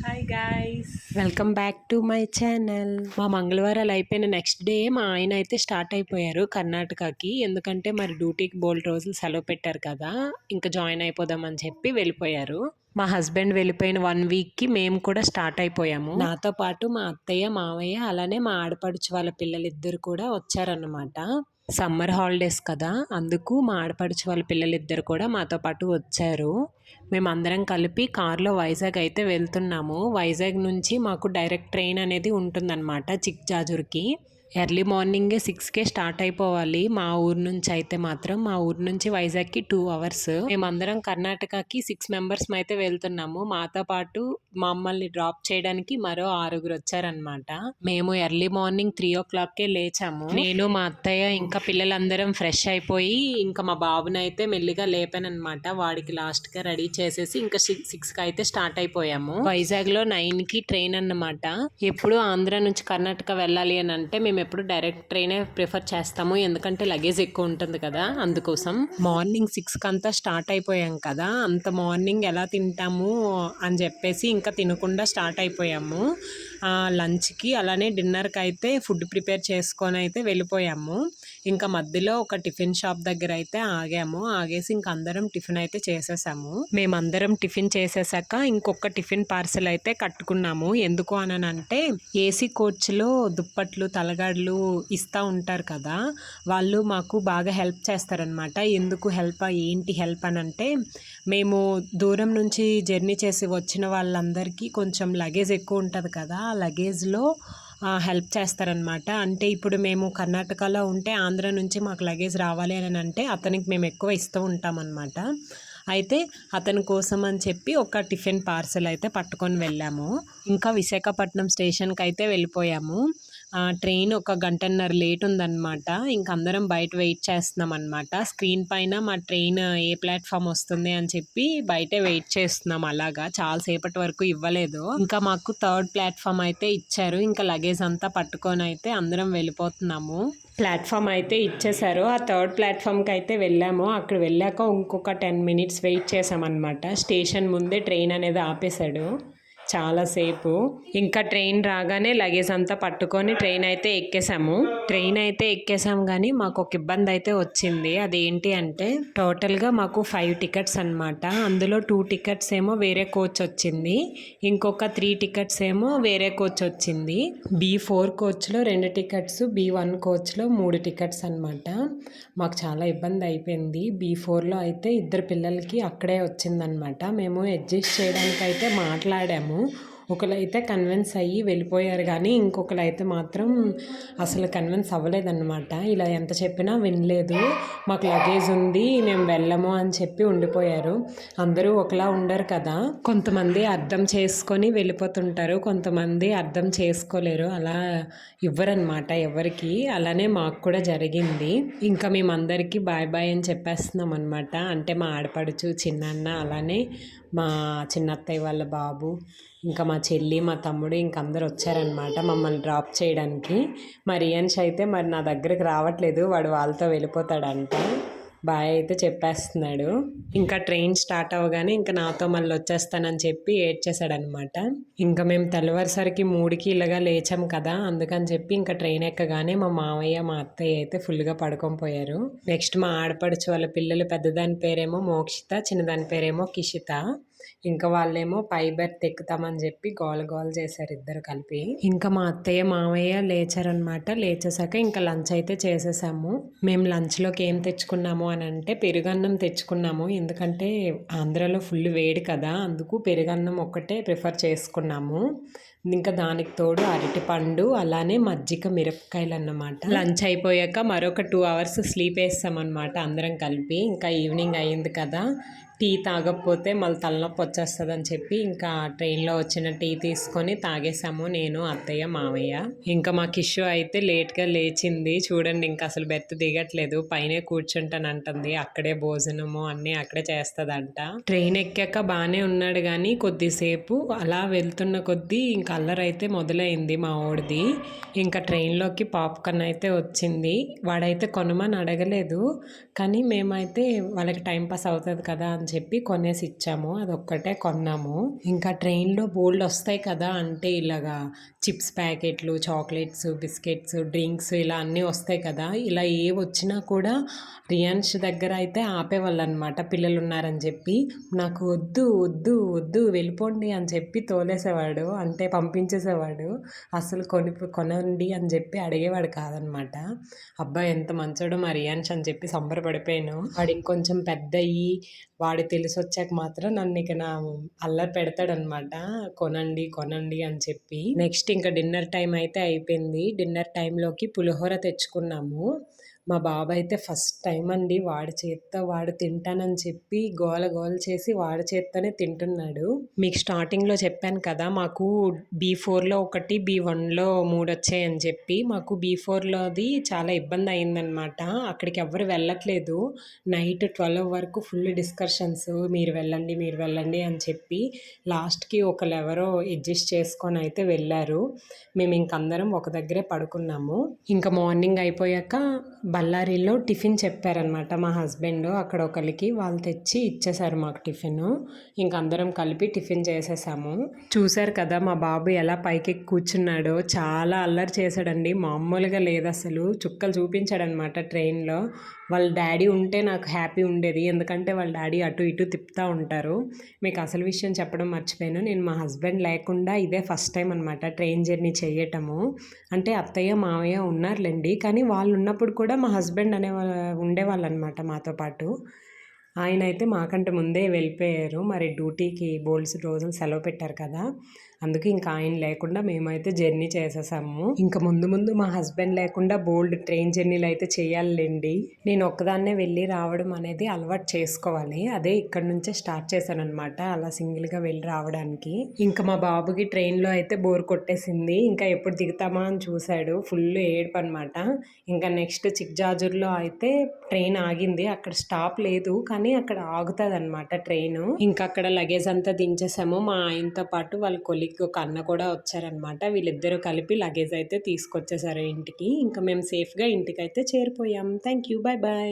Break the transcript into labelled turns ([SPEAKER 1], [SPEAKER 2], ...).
[SPEAKER 1] Hi guys, welcome back to my channel. మా మంగళవారాలు అయిపోయిన నెక్స్ట్ డే మా ఆయన అయితే స్టార్ట్ అయిపోయారు కర్ణాటకకి. ఎందుకంటే మరి డ్యూటీకి బోల్డ్ రోజులు సెలవు పెట్టారు కదా, ఇంకా జాయిన్ అయిపోదామని చెప్పి వెళ్ళిపోయారు. మా హస్బెండ్ వెళ్ళిపోయిన 1 వీక్కి మేము కూడా స్టార్ట్ అయిపోయాము. నాతో పాటు మా అత్తయ్య, మావయ్య, అలానే మా ఆడపడుచు వాళ్ళ పిల్లలిద్దరు కూడా వచ్చారన్నమాట. సమ్మర్ హాలిడేస్ కదా, అందుకు మా ఆడపడుచు వాళ్ళ పిల్లలిద్దరు కూడా మాతో పాటు వచ్చారు. మేమందరం కలిపి కార్లో వైజాగ్ అయితే వెళ్తున్నాము. వైజాగ్ నుంచి మాకు డైరెక్ట్ ట్రైన్ అనేది ఉంటుందన్నమాట చిక్జాజూర్కి. ఎర్లీ మార్నింగే 6కే స్టార్ట్ అయిపోవాలి. మా ఊరు నుంచి అయితే మాత్రం, మా ఊరు నుంచి వైజాగ్కి 2 అవర్స్. మేమందరం కర్ణాటకకి 6 మెంబర్స్ అయితే వెళ్తున్నాము. మాతో పాటు మమ్మల్ని డ్రాప్ చేయడానికి మరో 6గురు వచ్చారనమాట. మేము ఎర్లీ మార్నింగ్ 3 o'clockకే లేచాము. నేను, మా అత్తయ్య ఇంకా పిల్లలందరం ఫ్రెష్ అయిపోయి ఇంకా మా బాబుని అయితే మెల్లిగా లేపానమాట. వాడికి లాస్ట్ గా రెడీ చేసేసి ఇంకా 6కి అయితే స్టార్ట్ అయిపోయాము. వైజాగ్ లో 9కి ట్రైన్ అన్నమాట. ఎప్పుడు ఆంధ్ర నుంచి కర్ణాటక వెళ్ళాలి అని అంటే మేము ఎప్పుడు డైరెక్ట్ ట్రైనే ప్రిఫర్ చేస్తాము, ఎందుకంటే లగేజ్ ఎక్కువ ఉంటుంది కదా, అందుకోసం. మార్నింగ్ 6కి అంతా స్టార్ట్ అయిపోయాం కదా, అంత మార్నింగ్ ఎలా తింటాము అని చెప్పేసి ఇంకా తినకుండా స్టార్ట్ అయిపోయాము. లంచ్కి అలానే డిన్నర్కి అయితే ఫుడ్ ప్రిపేర్ చేసుకొని అయితే వెళ్ళిపోయాము. ఇంకా మధ్యలో ఒక టిఫిన్ షాప్ దగ్గర అయితే ఆగేసి ఇంక అందరం టిఫిన్ అయితే చేసేసాము. మేమందరం టిఫిన్ చేసేసాక ఇంకొక టిఫిన్ పార్సల్ అయితే కట్టుకున్నాము. ఎందుకు అంటే ఏసీ కోచ్లో దుప్పట్లు, తలగాడ్లు ఇస్తూ ఉంటారు కదా, వాళ్ళు మాకు బాగా హెల్ప్ చేస్తారనమాట. ఎందుకు హెల్ప్, ఏంటి హెల్ప్ అని అంటే, మేము దూరం నుంచి జర్నీ చేసి వచ్చిన వాళ్ళందరికీ కొంచెం లగేజ్ ఎక్కువ ఉంటుంది కదా, ఆ లగేజ్లో హెల్ప్ చేస్తారనమాట. అంటే ఇప్పుడు మేము కర్ణాటకలో ఉంటే ఆంధ్ర నుంచి మాకు లగేజ్ రావాలి అని అంటే అతనికి మేము ఎక్కువ ఇస్తూ ఉంటామన్నమాట. అయితే అతని కోసం అని చెప్పి ఒక టిఫిన్ పార్సల్ అయితే పట్టుకొని వెళ్ళాము. ఇంకా విశాఖపట్నం స్టేషన్కి అయితే వెళ్ళిపోయాము. ట్రైన్ 1 గంటన్నర లేట్ ఉందన్నమాట. ఇంక అందరం బయట వెయిట్ చేస్తున్నాం అనమాట. స్క్రీన్ పైన మా ట్రైన్ ఏ ప్లాట్ఫామ్ వస్తుంది అని చెప్పి బయటే వెయిట్ చేస్తున్నాం. అలాగా చాలాసేపటి వరకు ఇవ్వలేదు. ఇంకా మాకు 3rd ప్లాట్ఫామ్ అయితే ఇచ్చారు. ఇంకా లగేజ్ అంతా పట్టుకొని అయితే అందరం వెళ్ళిపోతున్నాము. ప్లాట్ఫామ్ అయితే ఇచ్చేసారు. ఆ 3rd ప్లాట్ఫామ్కి అయితే వెళ్ళాము. అక్కడ వెళ్ళాక ఇంకొక 10 మినిట్స్ వెయిట్ చేసామన్నమాట. స్టేషన్ ముందే ట్రైన్ అనేది ఆపేశాడు చాలాసేపు. ఇంకా ట్రైన్ రాగానే లగేజ్ అంతా పట్టుకొని ట్రైన్ అయితే ఎక్కేసాము. కానీ మాకు ఒక ఇబ్బంది అయితే వచ్చింది. అదేంటి అంటే, టోటల్గా మాకు 5 టికెట్స్ అనమాట. అందులో 2 టికెట్స్ ఏమో వేరే కోచ్ వచ్చింది, ఇంకొక 3 టికెట్స్ ఏమో వేరే కోచ్ వచ్చింది. B4 కోచ్లో 2 టికెట్స్, B1 కోచ్లో 3 టికెట్స్ అనమాట. మాకు చాలా ఇబ్బంది అయిపోయింది. B4లో అయితే 2 పిల్లలకి అక్కడే వచ్చిందనమాట. మేము అడ్జస్ట్ చేయడానికి అయితే మాట్లాడాము. ఒకరైతే కన్విన్స్ అయ్యి వెళ్ళిపోయారు, కానీ ఇంకొకరైతే మాత్రం అసలు కన్విన్స్ అవ్వలేదన్నమాట. ఇలా ఎంత చెప్పినా వినలేదు. మాకు లగేజ్ ఉంది, మేము వెళ్ళము అని చెప్పి ఉండిపోయారు. అందరూ ఒకలా ఉండరు కదా, కొంతమంది అర్థం చేసుకొని వెళ్ళిపోతుంటారు, కొంతమంది అర్థం చేసుకోలేరు. అలా ఇవ్వరనమాట ఎవరికి. అలానే మాకు కూడా జరిగింది. ఇంకా మేమందరికీ బాయ్ బాయ్ అని చెప్పేస్తున్నాం అనమాట. అంటే మా ఆడపడుచు, చిన్నాన్న, అలానే మా చిన్నత్తయ్య వాళ్ళ బాబు, ఇంకా మా చెల్లి, మా తమ్ముడు, ఇంక అందరు వచ్చారనమాట మమ్మల్ని డ్రాప్ చేయడానికి. మరి రియాన్ష్ అయితే మరి నా దగ్గరికి రావట్లేదు, వాడు వాళ్ళతో వెళ్ళిపోతాడంట. బాయ్ అయితే చెప్పేస్తున్నాడు. ఇంకా ట్రైన్ స్టార్ట్ అవ్వగానే ఇంకా నాతో మళ్ళీ వచ్చేస్తానని చెప్పి ఏడ్చేశాడనమాట. ఇంకా మేము తెల్లవారుసరికి 3కి ఇలాగా లేచాం కదా, అందుకని చెప్పి ఇంకా ట్రైన్ ఎక్కగానే మా మావయ్య, మా అత్తయ్య అయితే ఫుల్గా పడుకొని పోయారు. నెక్స్ట్ మా ఆడపడుచు వాళ్ళ పిల్లలు, పెద్దదాని పేరేమో మోక్షిత, చిన్నదాని పేరేమో కిషిత. ఇంకా వాళ్ళేమో పై బెర్త్ ఎక్కుతామని చెప్పి గోల చేశారు ఇద్దరు కలిపి. ఇంకా మా అత్తయ్య, మామయ్య లేచారనమాట. లేచేసాక ఇంకా లంచ్ అయితే చేసేసాము. మేము లంచ్లోకి ఏం తెచ్చుకున్నాము అని అంటే పెరుగన్నం తెచ్చుకున్నాము. ఎందుకంటే ఆంధ్రాలో ఫుల్ వేడి కదా, అందుకు పెరుగన్నం ఒక్కటే ప్రిఫర్ చేసుకున్నాము. ఇంకా దానికి తోడు అరటిపండు, అలానే మజ్జిగ, మిరపకాయలు అన్నమాట. లంచ్ అయిపోయాక మరొక 2 అవర్స్ స్లీప్ వేస్తామన్నమాట అందరం కలిపి. ఇంకా ఈవినింగ్ అయింది కదా, టీ తాగకపోతే మళ్ళీ తలనొప్పి వచ్చేస్తుంది అని చెప్పి ఇంకా ట్రైన్లో వచ్చిన టీ తీసుకొని తాగేసాము నేను, అత్తయ్య, మావయ్య. ఇంకా మా కిషు అయితే లేట్గా లేచింది చూడండి. ఇంకా అసలు బెర్త్ దిగట్లేదు, పైనే కూర్చుంటానంటుంది. అక్కడే భోజనము అన్నీ అక్కడే చేస్తుందంట. ట్రైన్ ఎక్కాక బాగానే ఉన్నాడు, కానీ కొద్దిసేపు అలా వెళ్తున్న కొద్దీ ఇంకా అల్లరైతే మొదలైంది మా ఓడిది. ఇంకా ట్రైన్లోకి పాప్కార్న్ అయితే వచ్చింది. వాడైతే కొనమని అడగలేదు, కానీ మేమైతే వాళ్ళకి టైంపాస్ అవుతుంది కదా అని అని చెప్పి కొనేసి ఇచ్చాము. అదొక్కటే కొన్నాము. ఇంకా ట్రైన్‌లో బోలెడు వస్తాయి కదా! అంటే ఇలాగా చిప్స్ ప్యాకెట్లు, చాక్లెట్స్, బిస్కెట్స్, డ్రింక్స్ ఇలా అన్నీ వస్తాయి కదా! ఇలా ఏవొచ్చినా కూడా రియాన్ష్ దగ్గర అయితే ఆపేవాళ్ళనమాట పిల్లలున్నారని చెప్పి. నాకు వద్దు, వద్దు, వద్దు వెళ్ళిపోండి అని చెప్పి తోలేసేవాడు. అంటే పంపించేసేవాడు. అసలు కొనండి అని చెప్పి అడిగేవాడు కాదనమాట. అబ్బాయి ఎంత మంచోడో మా రియాన్ష్ అని చెప్పి సంబరపడిపోయాను. వాడు ఇంకొంచెం పెద్దయ్యి వాడు తెలిసొచ్చాక మాత్రం నన్నిక నా అల్లరి పెడతాడనమాట. కొనండి, కొనండి అని చెప్పి. నెక్స్ట్ ఇంకా డిన్నర్ టైమ్ అయితే అయిపోయింది. డిన్నర్ టైంలోకి పులిహోర తెచ్చుకున్నాము. మా బాబయితే ఫస్ట్ టైమ్ అండి వాడి చేత్తో వాడు తింటానని చెప్పి గోల గోల చేసి వాడి చేత్తోనే తింటున్నాడు. మీకు స్టార్టింగ్‌లో చెప్పాను కదా! మాకు బీ4లో 1, బీ1లో 3 వచ్చాయని చెప్పి. మాకు బీ4లోది చాలా ఇబ్బంది అయిందనమాట. అక్కడికి ఎవ్వరు వెళ్ళట్లేదు. నైట్ 12 వరకు ఫుల్ డిస్కషన్స్. మీరు వెళ్ళండి, మీరు వెళ్ళండి అని చెప్పి లాస్ట్‌కి ఒకళ్ళెవరో అడ్జస్ట్ చేసుకొని అయితే వెళ్ళారు. మేము ఇంకందరం ఒక దగ్గరే పడుకున్నాము. ఇంకా మార్నింగ్ అయిపోయాక బళ్ళారిలో టిఫిన్ చెప్పారనమాట మా హస్బెండ్. అక్కడ ఒకళ్ళకి వాళ్ళు తెచ్చి ఇచ్చేశారు మాకు టిఫిను. ఇంక అందరం కలిపి టిఫిన్ చేసేసాము. చూశారు కదా మా బాబు ఎలా పైకెక్కి కూర్చున్నాడో. చాలా అల్లరి చేశాడండి. మామూలుగా లేదసలు. చుక్కలు చూపించాడనమాట ట్రైన్‌లో. వాళ్ళ డాడీ ఉంటే నాకు హ్యాపీ ఉండేది. ఎందుకంటే వాళ్ళ డాడీ అటు ఇటు తిప్పుతూ ఉంటారు. మీకు అసలు విషయం చెప్పడం మర్చిపోయాను. నేను మా హస్బెండ్ లేకుండా ఇదే ఫస్ట్ టైం అనమాట ట్రైన్ జర్నీ చేయటము. అంటే అత్తయ్య, మావయ్య ఉన్నారులెండి. కానీ వాళ్ళు ఉన్నప్పుడు కూడా మా హస్బెండ్ ఉండేవాళ్ళనమాట మాతో పాటు. ఆయనైతే మాకంటే ముందే వెళ్ళిపోయారు. మరి డ్యూటీకి బోలెడు రోజులు సెలవు పెట్టారు కదా! అందుకే ఇంకా ఆయన లేకుండా మేమైతే జర్నీ చేసేసాము. ఇంక ముందు ముందు మా హస్బెండ్ లేకుండా బోలెడు ట్రైన్ జర్నీలు అయితే చేయాలిలెండి. నేను ఒక్కదాన్నే వెళ్ళి రావడం అనేది అలవాటు చేసుకోవాలి. అదే ఇక్కడి నుంచే స్టార్ట్ చేశాననమాట. అలా సింగిల్‌గా వెళ్ళి రావడానికి. ఇంక మా బాబుకి ట్రైన్‌లో అయితే బోర్ కొట్టేసింది. ఇంకా ఎప్పుడు దిగుతామా అని చూశాడు. ఫుల్ ఏడుపనమాట. ఇంకా నెక్స్ట్ చిక్జాజూర్‌లో అయితే ట్రైన్ ఆగింది. అక్కడ స్టాప్ లేదు. కానీ అక్కడ ఆగుతదనమాట ట్రైను. ఇంకా అక్కడ లగేజ్ అంతా దించేసాము. మా ఆయనతో పాటు వాళ్ళ కొలీగ్ ఒక అన్న కూడా వచ్చారనమాట. వీళ్ళిద్దరూ కలిపి లగేజ్ అయితే తీసుకొచ్చేసారు ఇంటికి. ఇంకా మేము సేఫ్‌గా ఇంటికైతే చేరిపోయాం. Thank you. Bye bye.